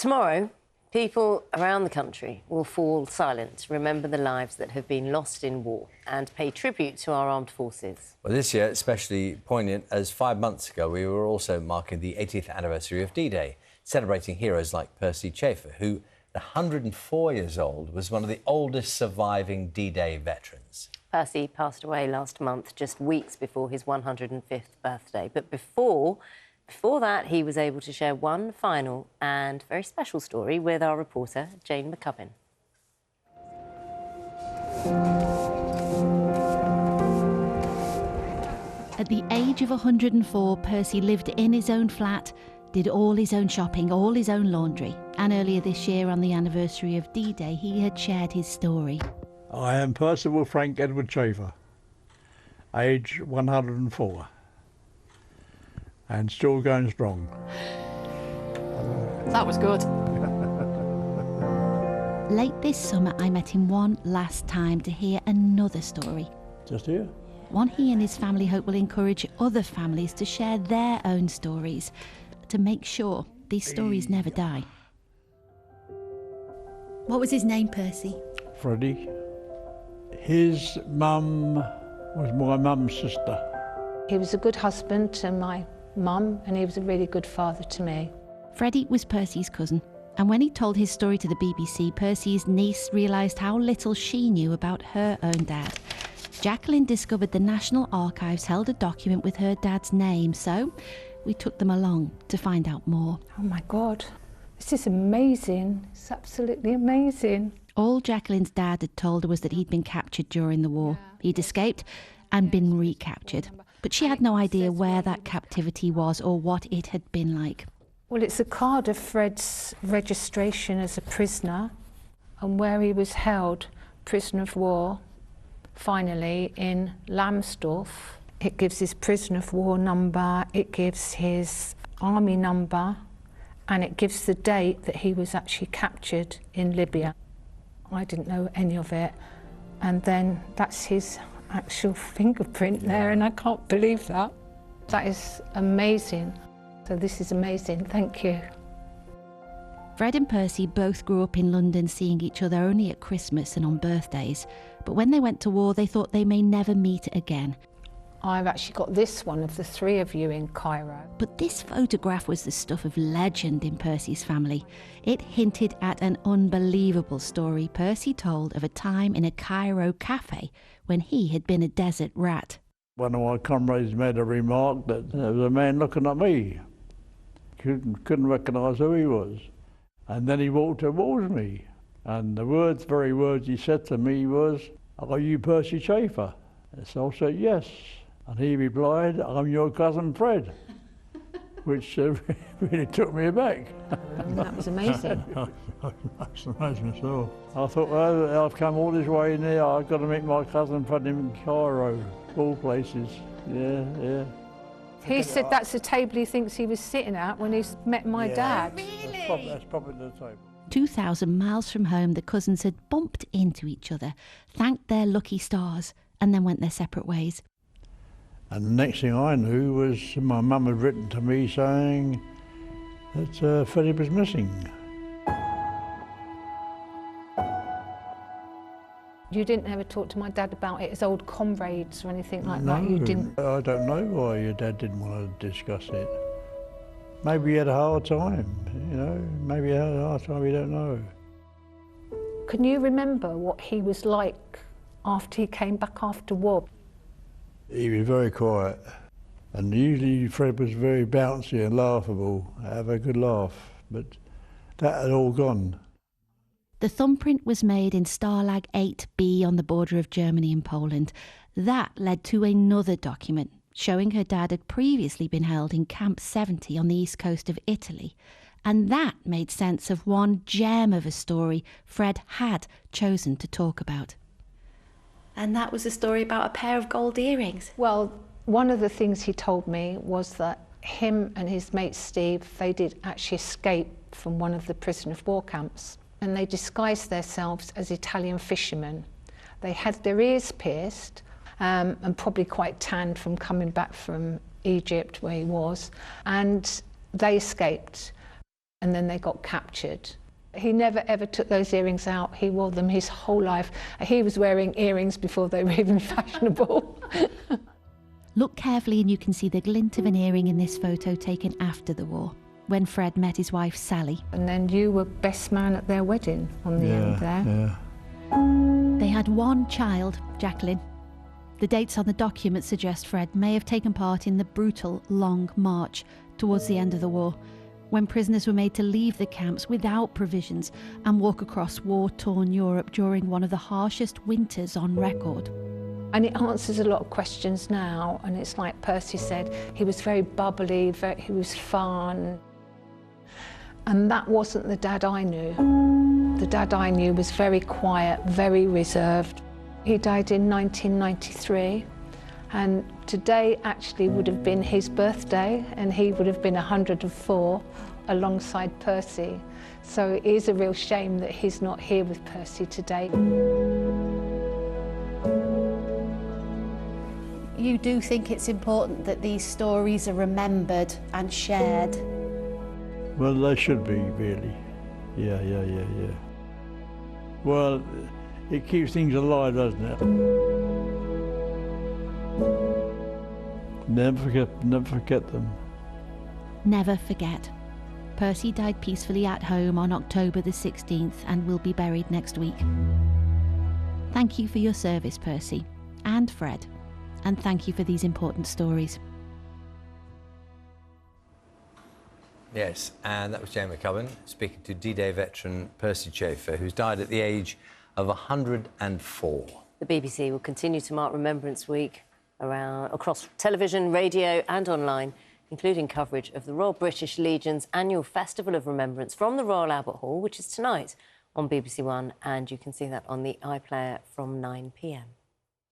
Tomorrow, people around the country will fall silent to remember the lives that have been lost in war and pay tribute to our armed forces. Well, this year, especially poignant, as 5 months ago we were also marking the 80th anniversary of D-Day, celebrating heroes like Percy Chafer, who, at 104 years old, was one of the oldest surviving D-Day veterans. Percy passed away last month, just weeks before his 105th birthday. But before that, he was able to share one final and very special story with our reporter, Jane McCubbin. At the age of 104, Percy lived in his own flat, did all his own shopping, all his own laundry. And earlier this year, on the anniversary of D-Day, he had shared his story. I am Percival Frank Edward Chafer, age 104. And still going strong. That was good. Late this summer, I met him one last time to hear another story. Just here? One he and his family hope will encourage other families to share their own stories, to make sure these stories never die. What was his name, Percy? Freddie. His mum was my mum's sister. He was a good husband to my mum, and he was a really good father to me. Freddie was Percy's cousin, and when he told his story to the BBC, Percy's niece realised how little she knew about her own dad. Jacqueline discovered the National Archives held a document with her dad's name, so we took them along to find out more. Oh my God, this is amazing. It's absolutely amazing. All Jacqueline's dad had told her was that he'd been captured during the war. He'd escaped and been recaptured. But she had no idea where that captivity was or what it had been like. Well, it's a card of Fred's registration as a prisoner and where he was held, prisoner of war, finally in Lambsdorff. It gives his prisoner of war number, it gives his army number, and it gives the date that he was actually captured in Libya. I didn't know any of it, and then that's his actual fingerprint there, and I can't believe that. That is amazing. So this is amazing, thank you. Fred and Percy both grew up in London, seeing each other only at Christmas and on birthdays. But when they went to war, they thought they may never meet again. I've actually got this one of the three of you in Cairo. But this photograph was the stuff of legend in Percy's family. It hinted at an unbelievable story Percy told of a time in a Cairo cafe when he had been a desert rat. One of my comrades made a remark that there was a man looking at me. Couldn't recognise who he was. And then he walked towards me. And the very words he said to me was, "Are you Percy Chafer?" And so I said, "Yes." And he replied, "I'm your cousin Fred," which really took me aback. That was amazing. That's amazing myself. I thought, well, I've come all this way in here, I've got to meet my cousin Fred in Cairo, all places. Yeah. He said that's the table he thinks he was sitting at when he met my dad. Really? That's probably the table. 2,000 miles from home, the cousins had bumped into each other, thanked their lucky stars, and then went their separate ways. And the next thing I knew was my mum had written to me saying that Freddie was missing. You didn't ever talk to my dad about it as old comrades or anything like No, that? You didn't? I don't know why your dad didn't want to discuss it. Maybe he had a hard time, maybe he had a hard time, we don't know. Can you remember what he was like after he came back after war? He was very quiet, and usually Fred was very bouncy and laughable, have a good laugh, but that had all gone. The thumbprint was made in Stalag 8B on the border of Germany and Poland. That led to another document showing her dad had previously been held in Camp 70 on the east coast of Italy. And that made sense of one gem of a story Fred had chosen to talk about. And that was a story about a pair of gold earrings. Well, one of the things he told me was that him and his mate Steve, they did actually escape from one of the prisoner of war camps, and they disguised themselves as Italian fishermen. They had their ears pierced and probably quite tanned from coming back from Egypt where he was, and they escaped. and then they got captured. He never ever took those earrings out. He wore them his whole life. He was wearing earrings before they were even fashionable. Look carefully and you can see the glint of an earring in this photo taken after the war, when Fred met his wife Sally. And then you were best man at their wedding on the end there. Yeah. They had one child, Jacqueline. The dates on the document suggest Fred may have taken part in the brutal Long March towards the end of the war, when prisoners were made to leave the camps without provisions and walk across war-torn Europe during one of the harshest winters on record. And it answers a lot of questions now, and it's like Percy said, he was very bubbly, he was fun. And that wasn't the dad I knew. The dad I knew was very quiet, very reserved. He died in 1993, and today actually would have been his birthday, and he would have been 104 alongside Percy. So it is a real shame that he's not here with Percy today. You do think it's important that these stories are remembered and shared? Well, they should be, really. Yeah. Well, it keeps things alive, doesn't it? Never forget them. Never forget. Percy died peacefully at home on October the 16th and will be buried next week. Thank you for your service, Percy, and Fred, and thank you for these important stories. Yes, and that was Jane McCubbin speaking to D-Day veteran Percy Chafer, who's died at the age of 104. The BBC will continue to mark Remembrance Week across television, radio and online, including coverage of the Royal British Legion's annual Festival of Remembrance from the Royal Albert Hall, which is tonight on BBC One, and you can see that on the iPlayer from 9 p.m.